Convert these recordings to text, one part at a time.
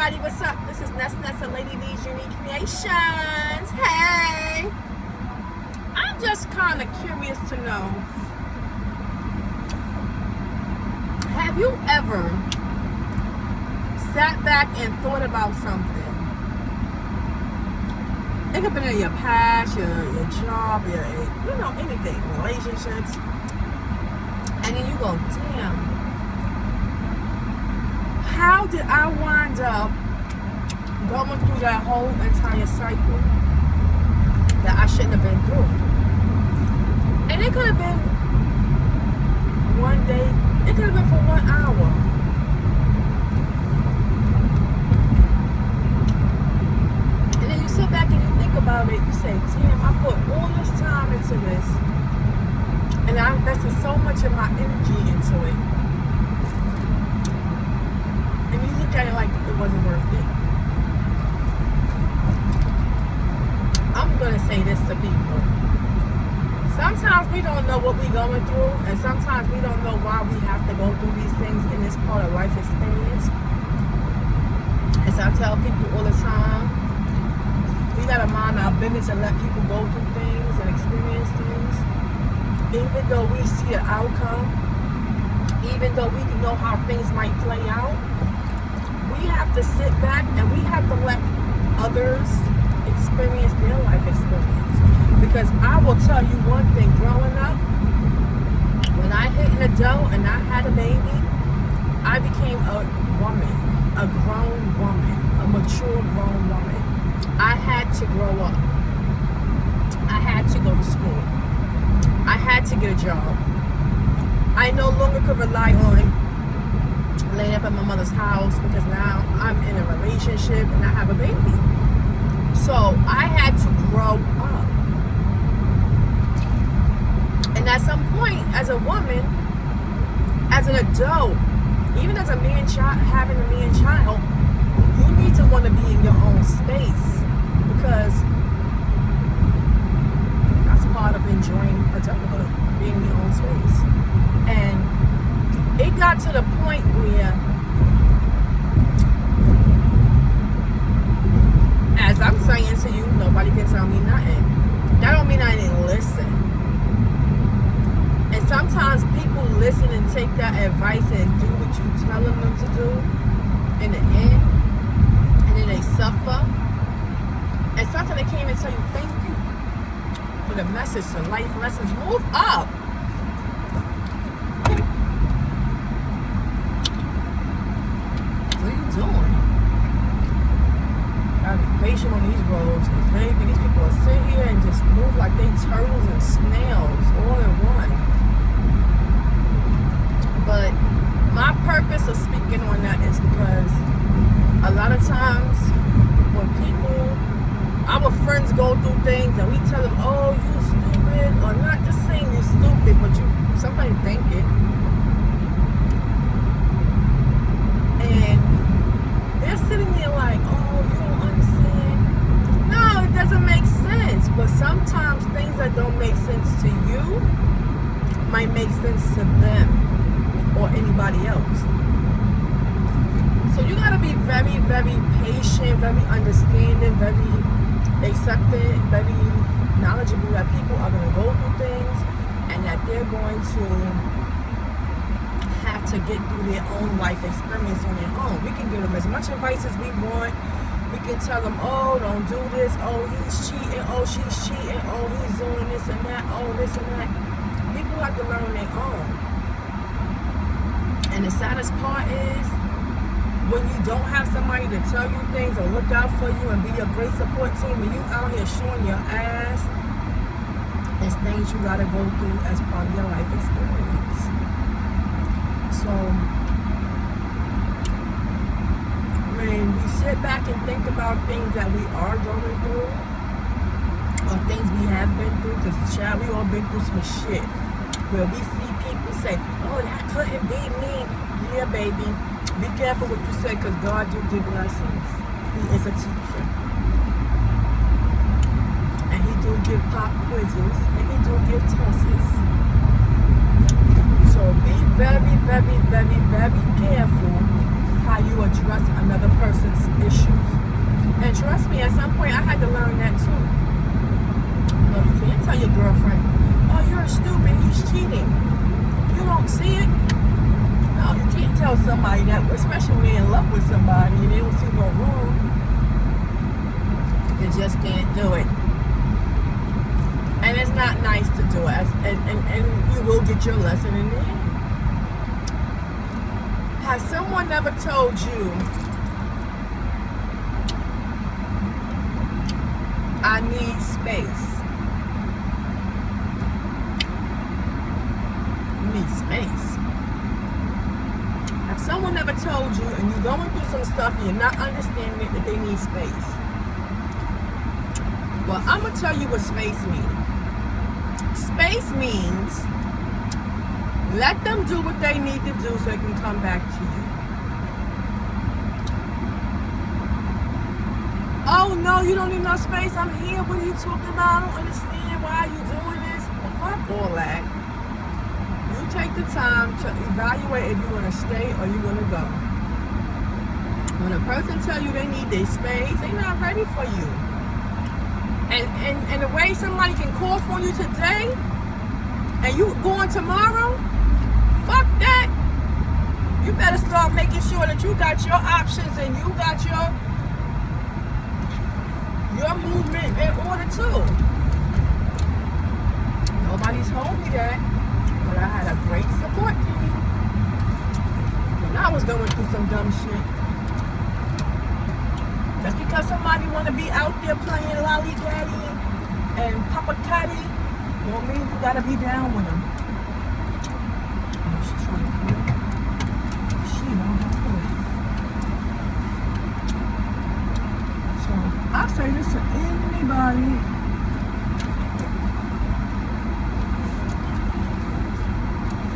everybody, what's up? This is NessNess and LadyVee's Unique Creations. Hey! I'm just kind of curious to know, have you ever sat back and thought about something? It could be in your past, your job, anything, relationships. And then you go, damn, how did I wind up going through that whole entire cycle that I shouldn't have been through? And it could have been one day, it could have been for 1 hour. And then you sit back and you think about it, you say, damn, I put all this time into this, and I invested so much of my energy into it. And you look at it like it wasn't worth it. I'm going to say this to people. Sometimes we don't know what we're going through, and sometimes we don't know why we have to go through these things in this part of life experience. As I tell people all the time, we got to mind our business and let people go through things and experience things. Even though we see the outcome, even though we know how things might play out, we have to sit back and we have to let others experience their life experience. Because I will tell you one thing, growing up, when I hit an adult and I had a baby, I became a woman, a grown woman, a mature grown woman. I had to grow up. I had to go to school. I had to get a job. I no longer could rely on laying up at my mother's house, because now I'm in a relationship and I have a baby. So I had to grow up. And at some point, as a woman, as an adult, even as a man child, having a man child, you need to want to be in your own space, because that's part of enjoying adulthood, being in your own space. And it got to the point where, as I'm saying to you, nobody can tell me nothing. That don't mean I didn't listen. And sometimes people listen and take that advice and do what you tell them to do in the end, and then they suffer. And sometimes they can't even tell you thank you for the message, the life lessons. Move up. Doing. Gotta be patient on these roads, because baby, these people are sit here and just move like they turtles and snails all in one. But my purpose of speaking on that is because a lot of times when our friends go through things and we tell them, oh, you stupid, or not just saying you're stupid, but you sometimes think it. And they're sitting there like, oh, you don't understand. No, it doesn't make sense. But sometimes things that don't make sense to you might make sense to them or anybody else. So you gotta be very, very patient, very understanding, very accepting, very knowledgeable that people are gonna go through things and that they're going to have to get through their own life experience on their own. We can give them as much advice as we want. We can tell them, oh, don't do this, oh, he's cheating, oh, she's cheating, oh, he's doing this and that, oh, this and that. People have to learn on their own. And the saddest part is when you don't have somebody to tell you things or look out for you and be a great support team, and you out here showing your ass, it's things you gotta go through as part of your life experience. So when we sit back and think about things that we are going through, or things we have been through, because child, we all been through some shit where we see people say, oh, that couldn't be me. Yeah, baby, be careful what you say, because God do give lessons. He is a teacher, and he do give pop quizzes, and he do give tests. So be very, very, very, very careful how you address another person's issues. And trust me, at some point I had to learn that too. No, you can't tell your girlfriend, oh, you're stupid, he's cheating. You don't see it. No, you can't tell somebody that, especially when they're in love with somebody and they don't see no wrong. You just can't do it. And it's not nice to do it. And you will get your lesson in the end. Has someone never told you, I need space? You need space. Have someone ever told you, and you're going through some stuff and you're not understanding it, that they need space? Well, I'm going to tell you what space means. Space means let them do what they need to do so they can come back to you. Oh, no, you don't need no space. I'm here. What are you talking about? I don't understand. Why are you doing this? Well, fuck all that. You take the time to evaluate if you want to stay or you want to go. When a person tells you they need their space, they're not ready for you. And the way somebody can cough on you today and you going tomorrow, fuck that. You better start making sure that you got your options and you got your movement in order too. Nobody's told me that, but I had a great support team when I was going through some dumb shit. Just because somebody want to be out there playing lollygaggy and papa catty, don't mean you gotta be down with them. Oh, she's trying to come in. She don't have to. So I say this to anybody.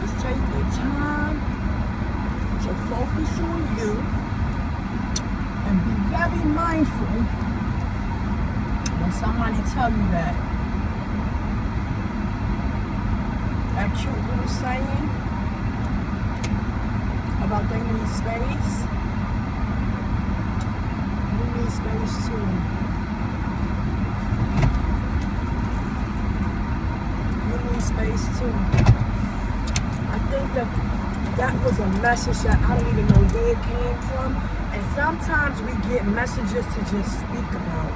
Just take the time to focus on you. And be very mindful when somebody tell you that cute little saying about they need space. You need space too. You need space too. I think that was a message that I don't even know where it came from. And sometimes we get messages to just speak about.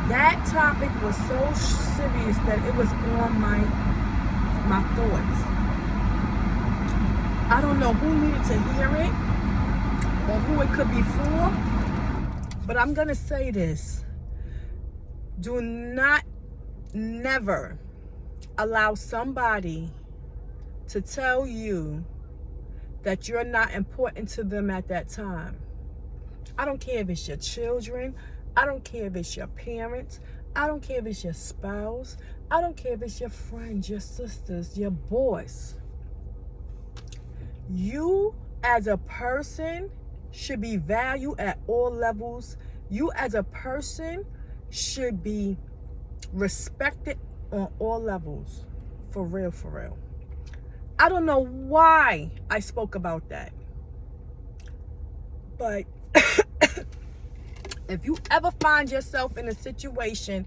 That topic was so serious that it was on my thoughts. I don't know who needed to hear it or who it could be for, but I'm going to say this. Do not never allow somebody to tell you that you're not important to them at that time. I don't care if it's your children. I don't care if it's your parents. I don't care if it's your spouse. I don't care if it's your friends, your sisters, your boss. You as a person should be valued at all levels. You as a person should be respected on all levels. For real, for real. I don't know why I spoke about that. But if you ever find yourself in a situation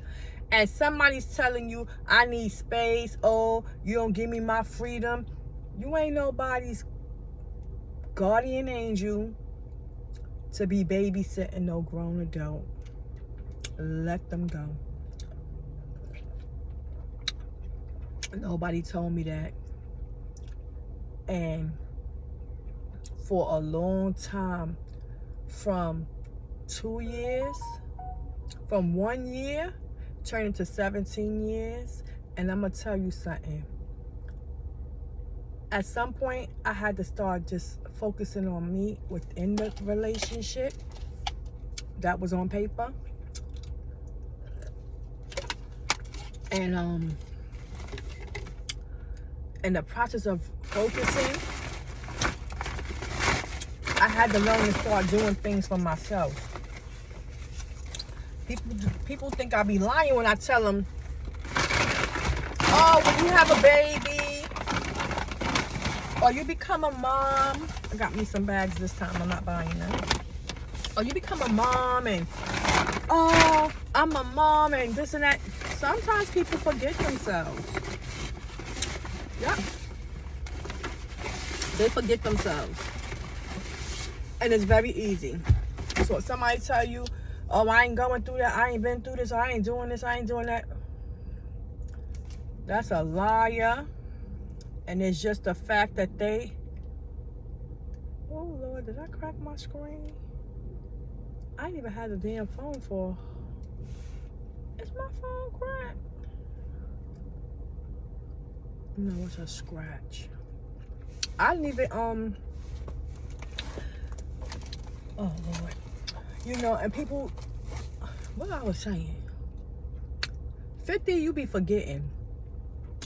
and somebody's telling you, I need space, oh, you don't give me my freedom, you ain't nobody's guardian angel to be babysitting no grown adult. Let them go. Nobody told me that. And for a long time, from 2 years, from 1 year, turned into 17 years. And I'm going to tell you something. At some point, I had to start just focusing on me within the relationship. That was on paper. And in the process of focusing, I had to learn to start doing things for myself. People think I be lying when I tell them, oh, when you have a baby, or you become a mom. I got me some bags this time. I'm not buying them. Or you become a mom and, oh, I'm a mom and this and that. Sometimes people forget themselves. Yep. They forget themselves. And it's very easy. So if somebody tell you, oh, I ain't going through that, I ain't been through this, I ain't doing this, I ain't doing that. That's a liar. And it's just the fact that they, oh Lord, did I crack my screen? I ain't even had the damn phone for, is my phone cracked? No, it's a scratch. I didn't even, oh Lord. You know, and people, what I was saying, 50, you be forgetting.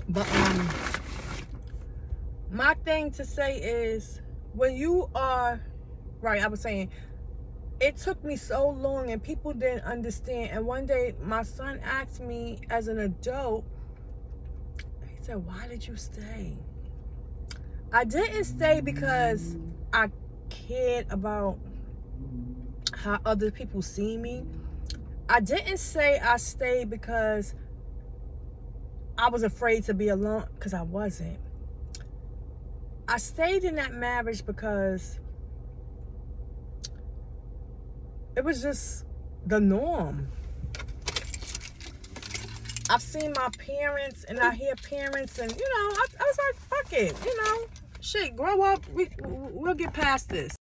But, my thing to say is, when you are, right, I was saying, it took me so long and people didn't understand. And one day, my son asked me as an adult, he said, why did you stay? I didn't stay because I cared about how other people see me. I didn't say I stayed because I was afraid to be alone, because I wasn't. I stayed in that marriage because it was just the norm. I've seen my parents and I hear parents and, you know, I was like, fuck it, you know, shit, grow up, we'll get past this.